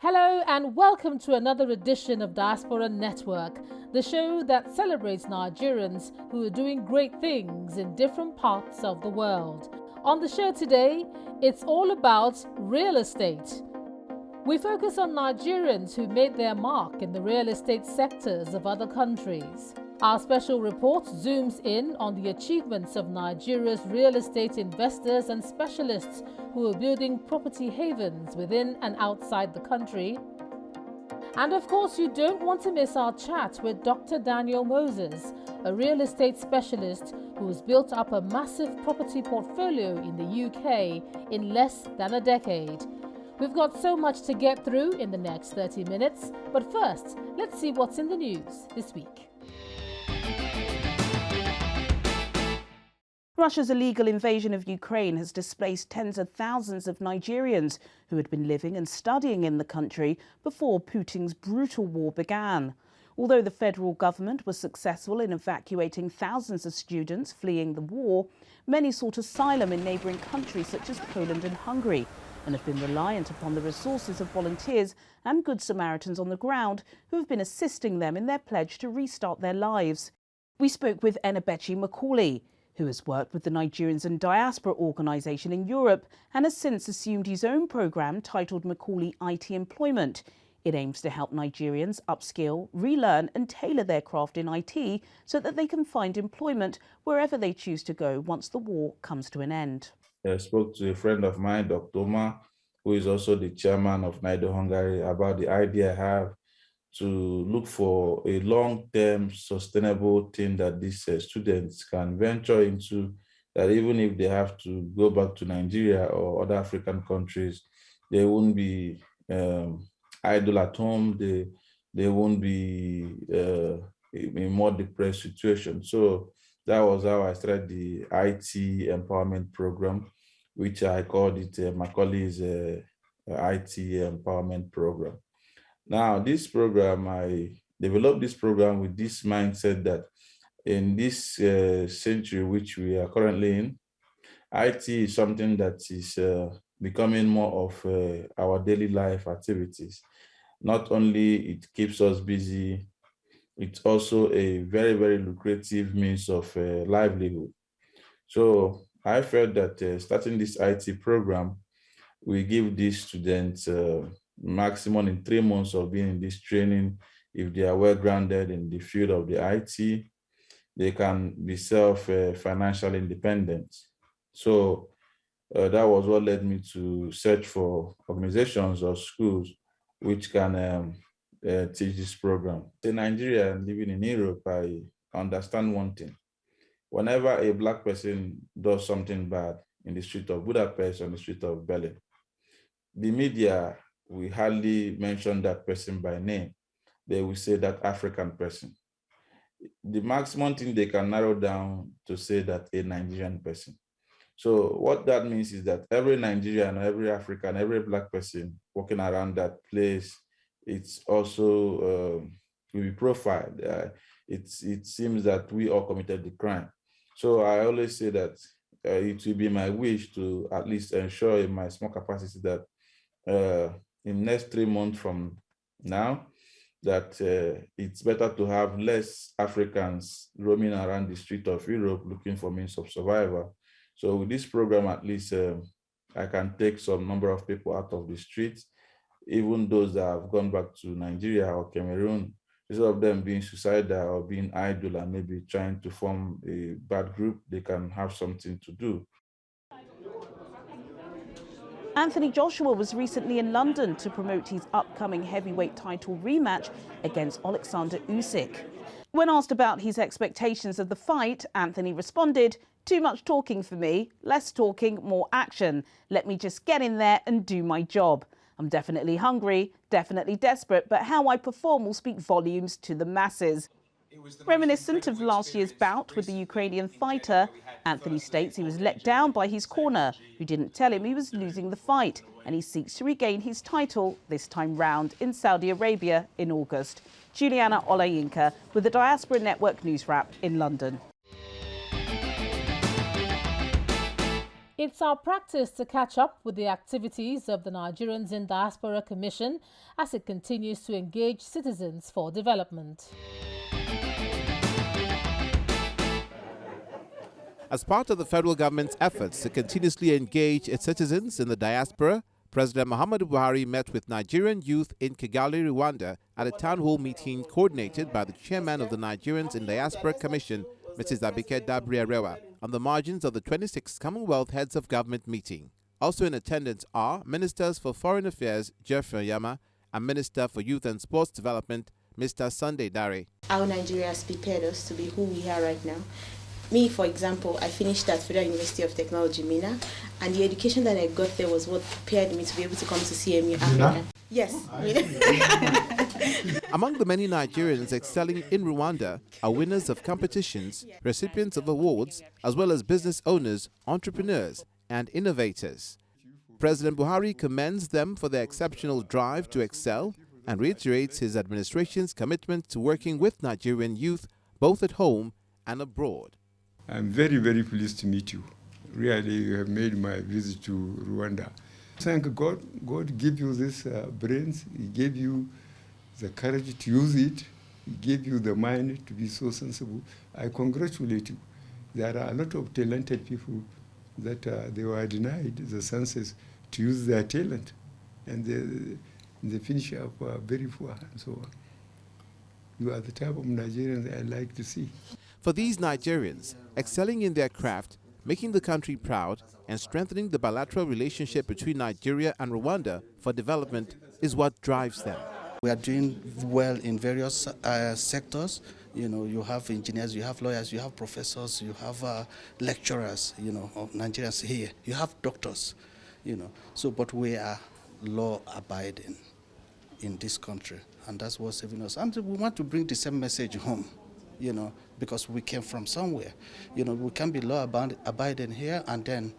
Hello and welcome to another edition of Diaspora Network, the show that celebrates Nigerians who are doing great things in different parts of the world. On the show today, it's all about real estate. We focus on Nigerians who made their mark in the real estate sectors of other countries. Our special report zooms in on the achievements of Nigeria's real estate investors and specialists who are building property havens within and outside the country. And of course, you don't want to miss our chat with Dr. Daniel Moses, a real estate specialist who has built up a massive property portfolio in the UK in less than a decade. We've got so much to get through in the next 30 minutes, but first, let's see what's in the news this week. Russia's illegal invasion of Ukraine has displaced tens of thousands of Nigerians who had been living and studying in the country before Putin's brutal war began. Although the federal government was successful in evacuating thousands of students fleeing the war, many sought asylum in neighbouring countries such as Poland and Hungary and have been reliant upon the resources of volunteers and Good Samaritans on the ground who have been assisting them in their pledge to restart their lives. We spoke with Enabechi Macaulay, who has worked with the Nigerians and Diaspora organisation in Europe and has since assumed his own programme titled Macaulay IT Employment. It aims to help Nigerians upskill, relearn and tailor their craft in IT so that they can find employment wherever they choose to go once the war comes to an end. I spoke to a friend of mine, Dr. Omar, who is also the chairman of NIDO Hungary, about the idea I have to look for a long-term sustainable thing that these students can venture into, that even if they have to go back to Nigeria or other African countries, they won't be idle at home, they won't be in a more depressed situation. So that was how I started the IT empowerment program, which I called it Macaulay's IT empowerment program. Now, this program, I developed this program with this mindset that in this century which we are currently in, IT is something that is becoming more of our daily life activities. Not only it keeps us busy, it's also a very, very lucrative means of livelihood. So I felt that starting this IT program, we give these students maximum in 3 months of being in this training. If they are well grounded in the field of the IT, they can be financially independent. So that was what led me to search for organizations or schools which can teach this program. In Nigeria and living in Europe, I understand one thing. Whenever a Black person does something bad in the street of Budapest or in the street of Berlin, the media will hardly mention that person by name. They will say that African person. The maximum thing they can narrow down to say that a Nigerian person. So what that means is that every Nigerian, every African, every Black person walking around that place, it's also will be profiled. It seems that we all committed the crime. So I always say that it will be my wish to at least ensure in my small capacity that in the next 3 months from now, that it's better to have less Africans roaming around the street of Europe looking for means of survival. So with this program, at least I can take some number of people out of the streets, even those that have gone back to Nigeria or Cameroon, instead of them being suicidal or being idle and maybe trying to form a bad group, they can have something to do. Anthony Joshua was recently in London to promote his upcoming heavyweight title rematch against Alexander Usyk. When asked about his expectations of the fight, Anthony responded, "Too much talking for me, less talking, more action. Let me just get in there and do my job. I'm definitely hungry, definitely desperate, but how I perform will speak volumes to the masses." Reminiscent of last year's bout with the Ukrainian fighter, Anthony states he was let down by his corner, who didn't tell him he was losing the fight, and he seeks to regain his title this time round in Saudi Arabia in August. Juliana Olayinka with the Diaspora Network News Wrap in London. It's our practice to catch up with the activities of the Nigerians in Diaspora Commission as it continues to engage citizens for development. As part of the federal government's efforts to continuously engage its citizens in the diaspora, President Muhammadu Buhari met with Nigerian youth in Kigali, Rwanda at a town hall meeting coordinated by the chairman of the Nigerians in Diaspora Commission, Mrs. Abike Dabri-Arewa, on the margins of the 26th Commonwealth Heads of Government meeting. Also in attendance are Ministers for Foreign Affairs, Jeffrey Yama, and Minister for Youth and Sports Development, Mr. Sunday Dare. How Nigeria has prepared us to be who we are right now. Me, for example, I finished at Federal University of Technology, Mina, and the education that I got there was what prepared me to be able to come to CMU Africa. Yes. Among the many Nigerians excelling in Rwanda are winners of competitions, recipients of awards, as well as business owners, entrepreneurs, and innovators. President Buhari commends them for their exceptional drive to excel and reiterates his administration's commitment to working with Nigerian youth both at home and abroad. I'm very, very pleased to meet you. Really, you have made my visit to Rwanda. Thank God. God gave you this brains. He gave you the courage to use it. He gave you the mind to be so sensible. I congratulate you. There are a lot of talented people that they were denied the senses to use their talent, and they finish up very poor and so on. You are the type of Nigerians I like to see. For these Nigerians, excelling in their craft, making the country proud, and strengthening the bilateral relationship between Nigeria and Rwanda for development is what drives them. We are doing well in various sectors. You know, you have engineers, you have lawyers, you have professors, you have lecturers, you know, of Nigerians here. You have doctors, you know. So, but we are law-abiding in this country, and that's what's saving us. And we want to bring the same message home, you know, because we came from somewhere. You know, we can be law-abiding here, and then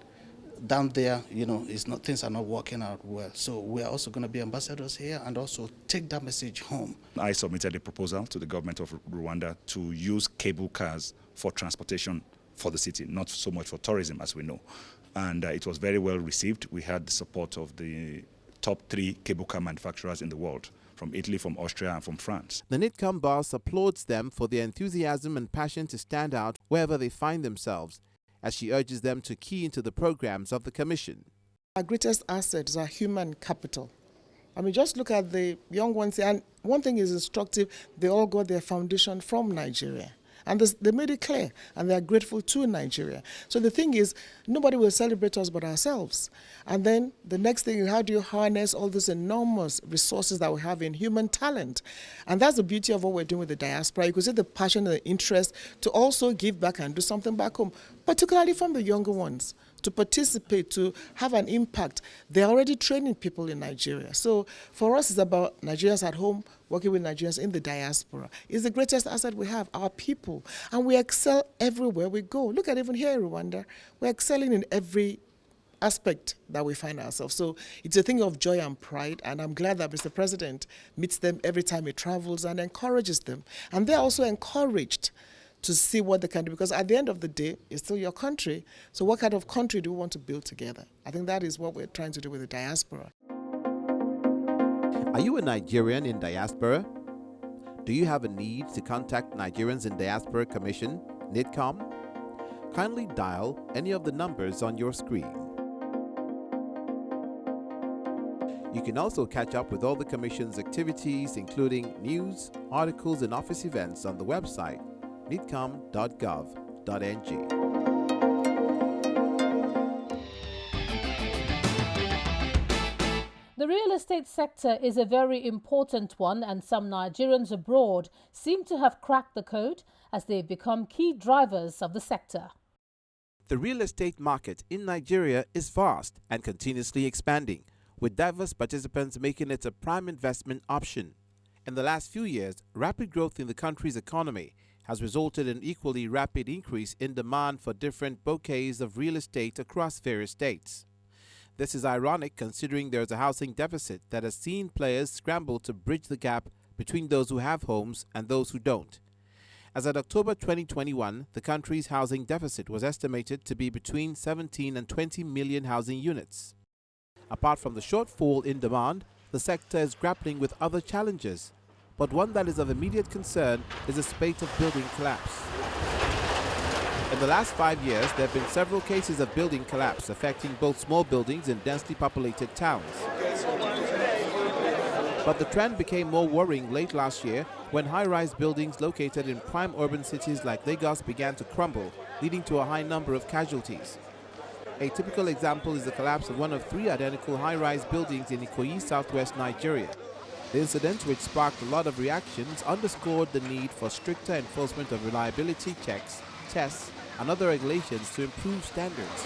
down there, you know, things are not working out well. So we are also going to be ambassadors here and also take that message home. I submitted a proposal to the government of Rwanda to use cable cars for transportation for the city, not so much for tourism, as we know. And it was very well received. We had the support of the top 3 cable car manufacturers in the world, from Italy, from Austria, and from France. The NITCOM boss applauds them for their enthusiasm and passion to stand out wherever they find themselves, as she urges them to key into the programs of the Commission. Our greatest asset is our human capital. I mean, just look at the young ones, and one thing is instructive, they all got their foundation from Nigeria. And they made it clear, and they are grateful to Nigeria. So the thing is, nobody will celebrate us but ourselves. And then the next thing is, how do you harness all these enormous resources that we have in human talent? And that's the beauty of what we're doing with the diaspora. You could see the passion and the interest to also give back and do something back home, particularly from the younger ones, to participate, to have an impact. They're already training people in Nigeria. So for us, it's about Nigerians at home, working with Nigerians in the diaspora. It's the greatest asset we have, our people. And we excel everywhere we go. Look at even here in Rwanda. We're excelling in every aspect that we find ourselves. So it's a thing of joy and pride, and I'm glad that Mr. President meets them every time he travels and encourages them. And they're also encouraged to see what they can do, because at the end of the day, it's still your country. So what kind of country do we want to build together? I think that is what we're trying to do with the diaspora. Are you a Nigerian in diaspora? Do you have a need to contact Nigerians in Diaspora Commission, NITCOM? Kindly dial any of the numbers on your screen. You can also catch up with all the Commission's activities, including news, articles, and office events on the website nitcom.gov.ng. The real estate sector is a very important one, and some Nigerians abroad seem to have cracked the code as they've become key drivers of the sector. The real estate market in Nigeria is vast and continuously expanding, with diverse participants making it a prime investment option. In the last few years, rapid growth in the country's economy has resulted in equally rapid increase in demand for different bouquets of real estate across various states. This is ironic considering there is a housing deficit that has seen players scramble to bridge the gap between those who have homes and those who don't. As at October 2021, the country's housing deficit was estimated to be between 17 and 20 million housing units. Apart from the shortfall in demand, the sector is grappling with other challenges, but one that is of immediate concern is the spate of building collapse. In the last 5 years, there have been several cases of building collapse affecting both small buildings in densely populated towns. But the trend became more worrying late last year when high-rise buildings located in prime urban cities like Lagos began to crumble, leading to a high number of casualties. A typical example is the collapse of one of 3 identical high-rise buildings in Ikoyi, southwest Nigeria. The incident, which sparked a lot of reactions, underscored the need for stricter enforcement of reliability checks, tests, and other regulations to improve standards.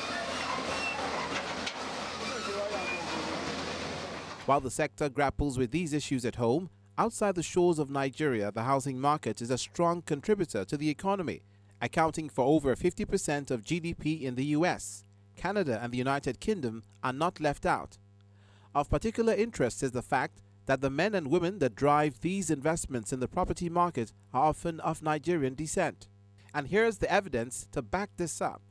While the sector grapples with these issues at home, outside the shores of Nigeria, the housing market is a strong contributor to the economy, accounting for over 50% of GDP in the US. Canada and the United Kingdom are not left out. Of particular interest is the fact that the men and women that drive these investments in the property market are often of Nigerian descent. And here's the evidence to back this up.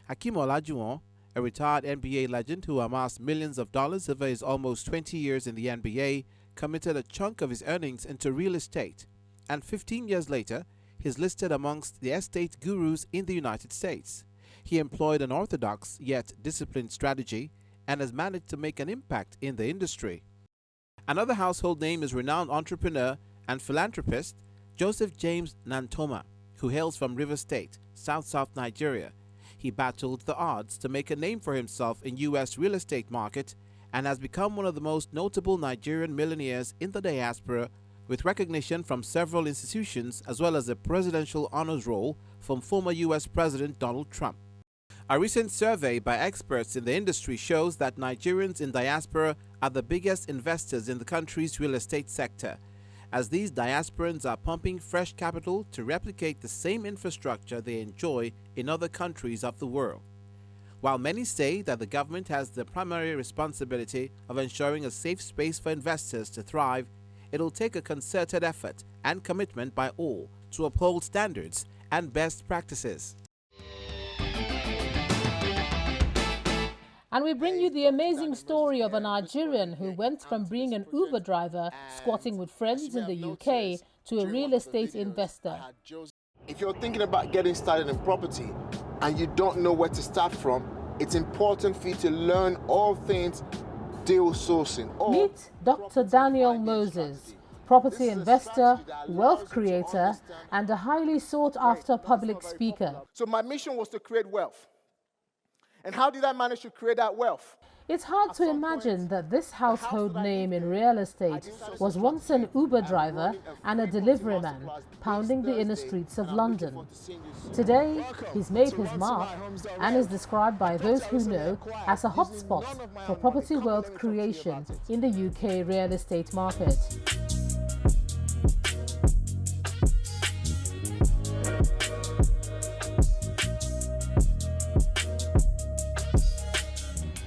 Hakeem Olajuwon, a retired NBA legend who amassed millions of dollars over his almost 20 years in the NBA, committed a chunk of his earnings into real estate, and 15 years later, he's listed amongst the estate gurus in the United States. He employed an orthodox yet disciplined strategy and has managed to make an impact in the industry. Another household name is renowned entrepreneur and philanthropist Joseph James Nantoma, who hails from Rivers State, South Nigeria. He battled the odds to make a name for himself in U.S. real estate market and has become one of the most notable Nigerian millionaires in the diaspora, with recognition from several institutions as well as a presidential honors roll from former U.S. President Donald Trump. A recent survey by experts in the industry shows that Nigerians in diaspora are the biggest investors in the country's real estate sector, as these diasporans are pumping fresh capital to replicate the same infrastructure they enjoy in other countries of the world. While many say that the government has the primary responsibility of ensuring a safe space for investors to thrive, it'll take a concerted effort and commitment by all to uphold standards and best practices. And we bring you the amazing story of a Nigerian who went from being an Uber driver, squatting with friends in the UK, to a real estate investor. If you're thinking about getting started in property and you don't know where to start from, it's important for you to learn all things deal sourcing. Meet Dr. Daniel Moses, property investor, wealth creator, and a highly sought-after public speaker. So my mission was to create wealth. And how did I manage to create that wealth? It's hard to imagine that this household name in real estate was once an Uber driver and a delivery man, pounding the inner streets of London. Today, he's made his mark and is described by those who know as a hotspot for property wealth creation in the UK real estate market.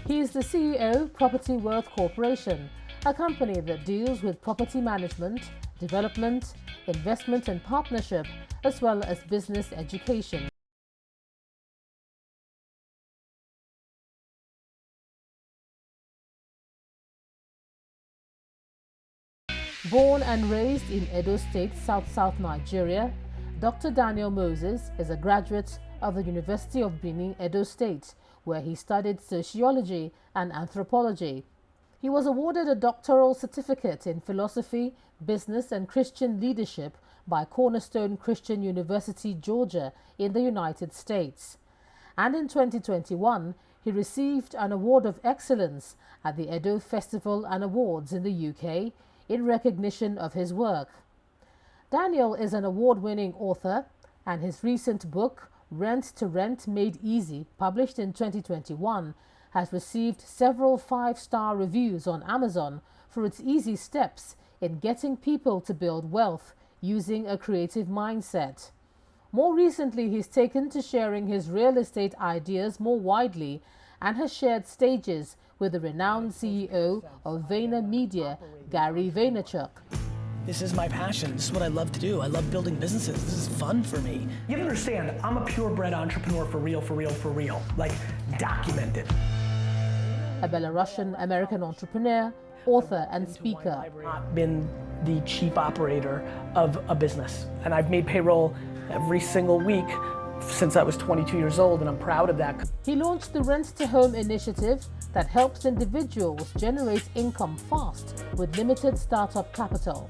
He is the CEO, Property Wealth Corporation, a company that deals with property management, development, investment and partnership, as well as business education. Born and raised in Edo State, South Nigeria, Dr. Daniel Moses is a graduate of the University of Benin, Edo State, where he studied sociology and anthropology. He was awarded a doctoral certificate in philosophy, business and Christian leadership by Cornerstone Christian University, Georgia, in the United States. And in 2021, he received an award of excellence at the Edo Festival and Awards in the UK in recognition of his work. Daniel is an award-winning author, and his recent book, Rent to Rent Made Easy, published in 2021, has received several 5-star reviews on Amazon for its easy steps in getting people to build wealth using a creative mindset. More recently, he's taken to sharing his real estate ideas more widely and has shared stages with the renowned CEO of VaynerMedia, Gary Vaynerchuk. This is my passion. This is what I love to do. I love building businesses. This is fun for me. You have to understand, I'm a purebred entrepreneur for real, for real, for real. Like, documented. A Belarusian-American entrepreneur, author and speaker. I've not been the chief operator of a business. And I've made payroll every single week since I was 22 years old, and I'm proud of that. He launched the Rent to Home initiative that helps individuals generate income fast with limited startup capital.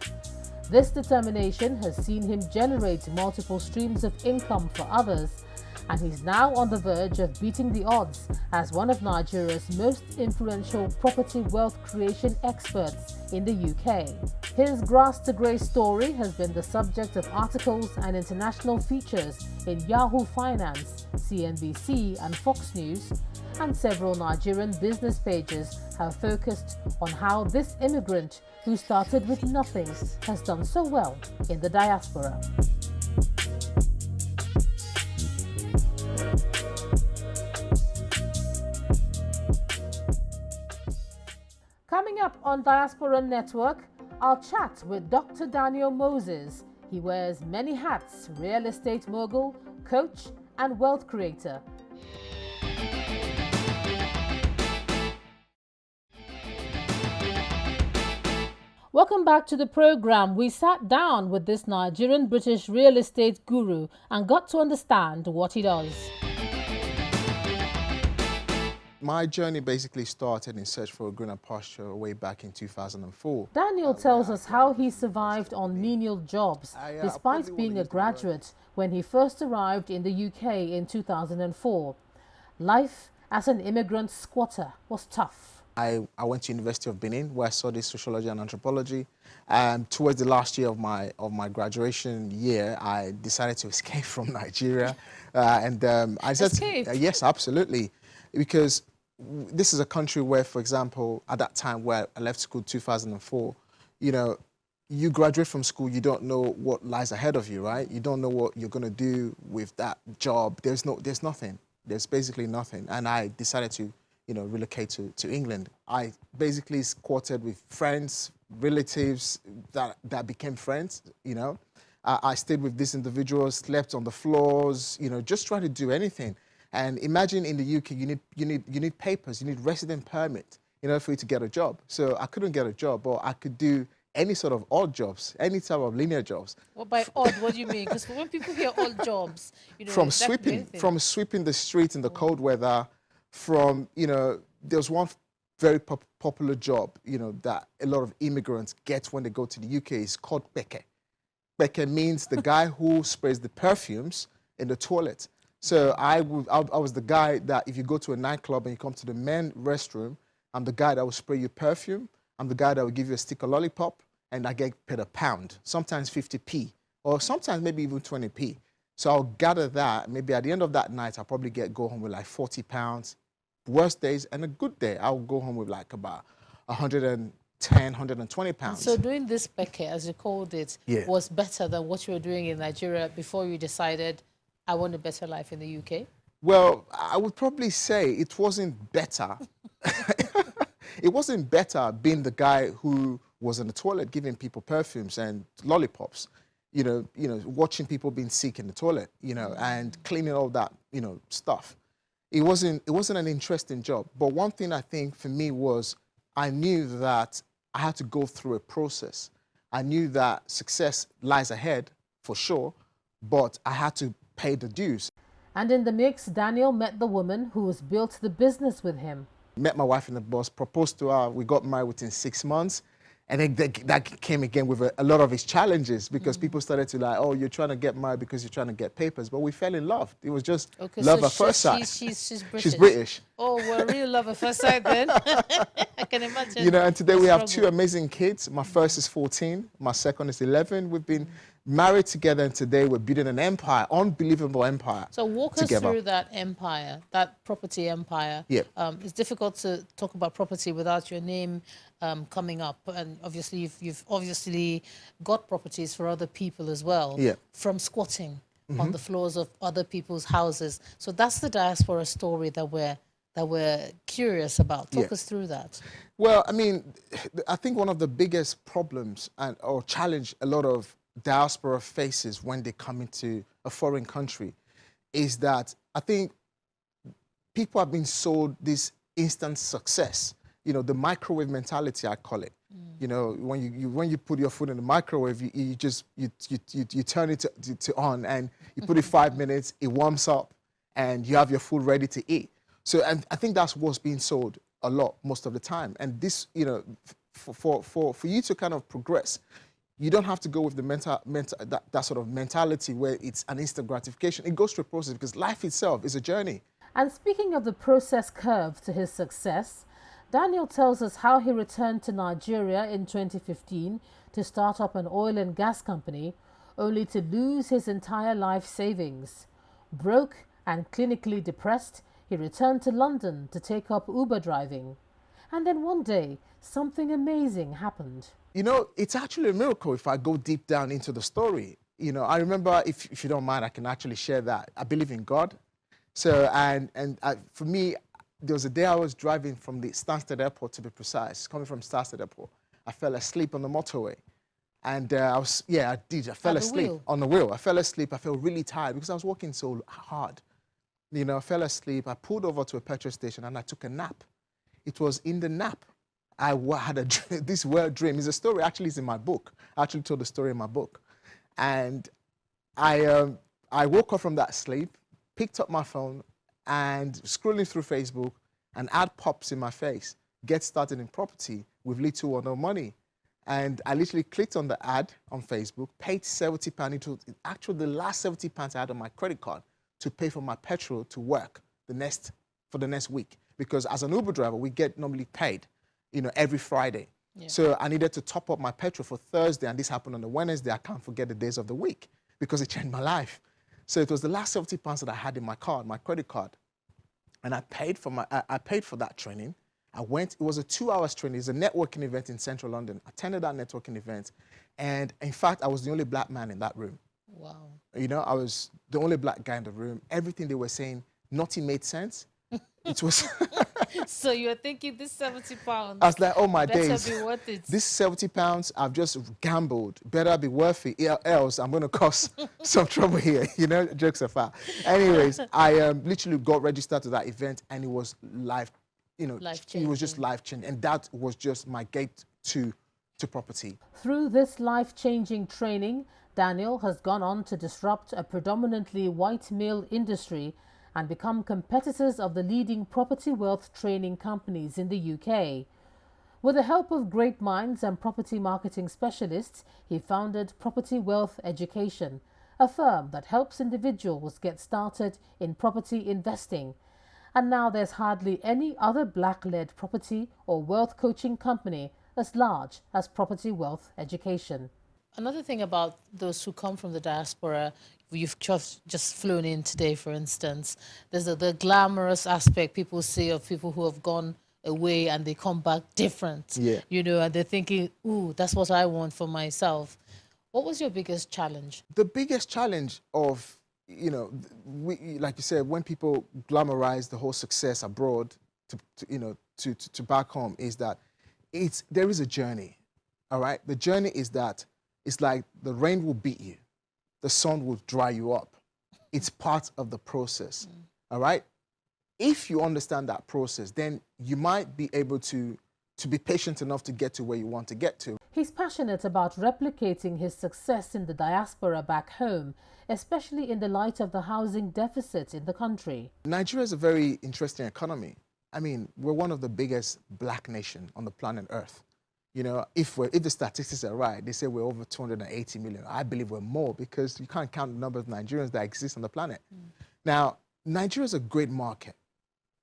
This determination has seen him generate multiple streams of income for others, and he's now on the verge of beating the odds as one of Nigeria's most influential property wealth creation experts in the UK. His grass to grey story has been the subject of articles and international features in Yahoo Finance, CNBC and Fox News, and several Nigerian business pages have focused on how this immigrant who started with nothing has done so well in the diaspora. Coming up on Diaspora Network, I'll chat with Dr. Daniel Moses. He wears many hats: real estate mogul, coach, and wealth creator. Welcome back to the program. We sat down with this Nigerian-British real estate guru and got to understand what he does. My journey basically started in search for a greener pasture way back in 2004. Daniel tells us how he survived on menial jobs despite being a graduate when he first arrived in the UK in 2004. Life as an immigrant squatter was tough. I went to University of Benin, where I studied sociology and anthropology. Towards the last year of my graduation year, I decided to escape from Nigeria. I said, yes, absolutely, because this is a country where, for example, at that time where I left school 2004, you know, you graduate from school, you don't know what lies ahead of you, right? You don't know what you're going to do with that job. There's nothing. There's basically nothing. And I decided to, you know, relocate to England. I basically squatted with friends, relatives that became friends, you know. I stayed with these individuals, slept on the floors, you know, just trying to do anything. And imagine in the UK, you need papers, you need resident permit in order for you to get a job. So I couldn't get a job, but I could do any sort of odd jobs, any type of linear jobs. Well, by odd, what do you mean? Because when people hear odd jobs, you know, from sweeping the streets in the cold weather, from, you know, there's one very popular job, you know, that a lot of immigrants get when they go to the UK. It's called beke. Beke means the guy who sprays the perfumes in the toilet. So I was the guy that if you go to a nightclub and you come to the men's restroom, I'm the guy that will spray you perfume. I'm the guy that will give you a stick of lollipop, and I get paid £1, sometimes 50p, or sometimes maybe even 20p. So I'll gather that. Maybe at the end of that night, I'll probably go home with like £40. Worst days, and a good day, I'll go home with like about 110, 120 pounds. So doing this beke, as you called it, was better than what you were doing in Nigeria before you decided, I want a better life in the UK? Well, I would probably say it wasn't better. It wasn't better being the guy who was in the toilet giving people perfumes and lollipops, you know, watching people being sick in the toilet, you know, and cleaning all that, you know, stuff. It wasn't an interesting job. But one thing I think for me was I knew that I had to go through a process. I knew that success lies ahead for sure, but I had to pay the dues. And in the mix, Daniel met the woman who has built the business with him. Met my wife in the bus, proposed to her. We got married within 6 months. And then that came again with a lot of its challenges, because people started to like, oh, you're trying to get married because you're trying to get papers. But we fell in love. It was just love at first sight. She's British. She's British. Oh, well, real love at first sight then. I can imagine. You know, and today we have 2 amazing kids. My first is 14. My second is 11. We've been married together, and today we're building an empire, unbelievable empire. So walk us through that empire, that property empire. Yeah. It's difficult to talk about property without your name coming up, and obviously you've obviously got properties for other people as well. Yeah. From squatting on the floors of other people's houses. So that's the diaspora story that we're that we're curious about. Talk us through that. Well, I mean, I think one of the biggest problems or challenge a lot of diaspora faces when they come into a foreign country is that I think people have been sold this instant success. You know, the microwave mentality, I call it. You know, when you put your food in the microwave, you turn it to on, and you put it 5 minutes, it warms up, and you have your food ready to eat. So, and I think that's what's being sold a lot most of the time. And this, you know, for you to kind of progress, you don't have to go with the that sort of mentality where it's an instant gratification. It goes through a process because life itself is a journey. And speaking of the process curve to his success, Daniel tells us how he returned to Nigeria in 2015 to start up an oil and gas company, only to lose his entire life savings. Broke and clinically depressed, he returned to London to take up Uber driving. And then one day, something amazing happened. You know, it's actually a miracle if I go deep down into the story. You know, I remember, if you don't mind, I can actually share that. I believe in God. So, for me, there was a day I was driving from the Stansted Airport, to be precise, coming from Stansted Airport. I fell asleep on the motorway. And I fell asleep on the wheel. I fell asleep. I felt really tired because I was working so hard. You know, I fell asleep. I pulled over to a petrol station and I took a nap. It was in the nap I had this wild dream. It's a story, actually, it's in my book. I actually told the story in my book. And I woke up from that sleep, picked up my phone, and scrolling through Facebook, an ad pops in my face, get started in property with little or no money. And I literally clicked on the ad on Facebook, paid £70. It was actually the last £70 I had on my credit card to pay for my petrol to work for the next week. Because as an Uber driver, we get normally paid, you know, every Friday. Yeah. So I needed to top up my petrol for Thursday, and this happened on the Wednesday. I can't forget the days of the week because it changed my life. So it was the last £70 that I had in my card, my credit card. And I paid for that training. I went, it was a 2-hour training. It's a networking event in central London. I attended that networking event. And in fact, I was the only black man in that room. Wow. You know, I was the only black guy in the room. Everything they were saying, nothing made sense. It was... So you're thinking this £70... I was like, oh my days. Better be worth it. This £70, I've just gambled. Better be worth it, else I'm going to cause some trouble here. You know, jokes apart. Anyways, I literally got registered to that event, and it was life-changing. It was just life-changing. And that was just my gate to property. Through this life-changing training, Daniel has gone on to disrupt a predominantly white male industry and become competitors of the leading property wealth training companies in the UK. With the help of great minds and property marketing specialists, he founded Property Wealth Education, a firm that helps individuals get started in property investing. And now there's hardly any other black-led property or wealth coaching company as large as Property Wealth Education. Another thing about those who come from the diaspora, you've just flown in today, for instance, there's the glamorous aspect people see of people who have gone away and they come back different. Yeah. You know, and they're thinking, ooh, that's what I want for myself. What was your biggest challenge? The biggest challenge of, you know, like you said, when people glamorize the whole success abroad to back home, is that there is a journey, all right? The journey is that it's like the rain will beat you. The sun will dry you up. It's part of the process, all right? If you understand that process, then you might be able to be patient enough to get to where you want to get to. He's passionate about replicating his success in the diaspora back home, especially in the light of the housing deficit in the country. Nigeria is a very interesting economy. I mean, we're one of the biggest black nations on the planet Earth. You know, if the statistics are right, they say we're over 280 million. I believe we're more because you can't count the number of Nigerians that exist on the planet. Now, Nigeria is a great market.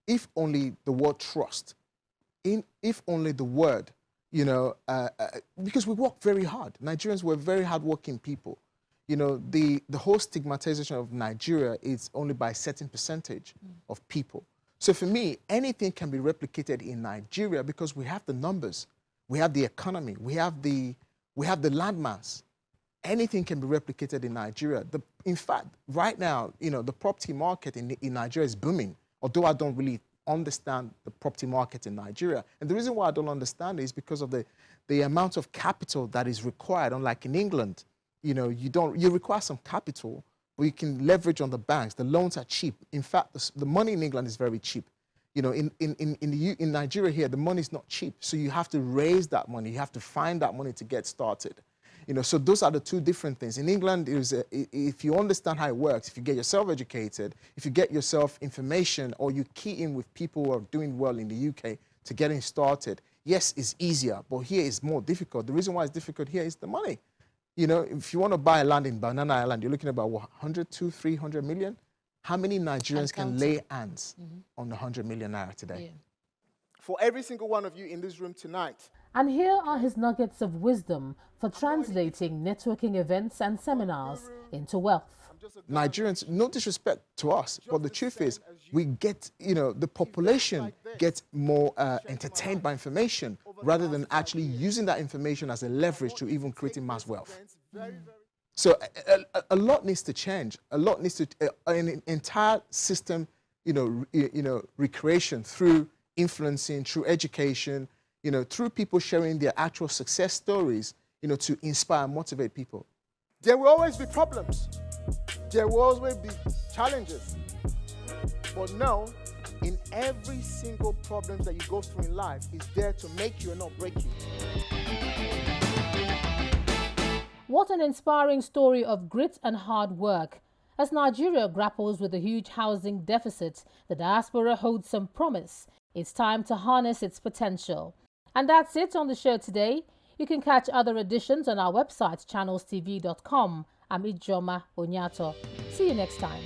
If only the word trust, if only the word, you know, because we work very hard. Nigerians were very hardworking people. You know, the whole stigmatization of Nigeria is only by a certain percentage of people. So for me, anything can be replicated in Nigeria because we have the numbers. We have the economy. We have the landmass. Anything can be replicated in Nigeria. In fact, right now, you know, the property market in Nigeria is booming. Although I don't really understand the property market in Nigeria. And the reason why I don't understand it is because of the amount of capital that is required. Unlike in England, you require some capital, but you can leverage on the banks. The loans are cheap. In fact, the money in England is very cheap. In Nigeria here, the money is not cheap. So you have to raise that money. You have to find that money to get started. So those are the two different things. In England, if you understand how it works, if you get yourself educated, if you get yourself information, or you key in with people who are doing well in the UK to getting started, yes, it's easier, but here it's more difficult. The reason why it's difficult here is the money. If you want to buy a land in Banana Island, you're looking at about 100, 200, 300 million. How many Nigerians can lay hands on the 100 million naira today? Yeah. For every single one of you in this room tonight. And here are his nuggets of wisdom for translating networking events and seminars into wealth. Nigerians, no disrespect to us, but the truth is we get, the population gets more entertained by information rather than actually using that information as a leverage to even creating mass wealth. So a lot needs to change. A lot needs to, an entire system, recreation through influencing, through education, through people sharing their actual success stories, to inspire and motivate people. There will always be problems. There will always be challenges. But know, in every single problem that you go through in life is there to make you and not break you. What an inspiring story of grit and hard work. As Nigeria grapples with a huge housing deficit, the diaspora holds some promise. It's time to harness its potential. And that's it on the show today. You can catch other editions on our website, channelstv.com. I'm Ijoma Onyato. See you next time.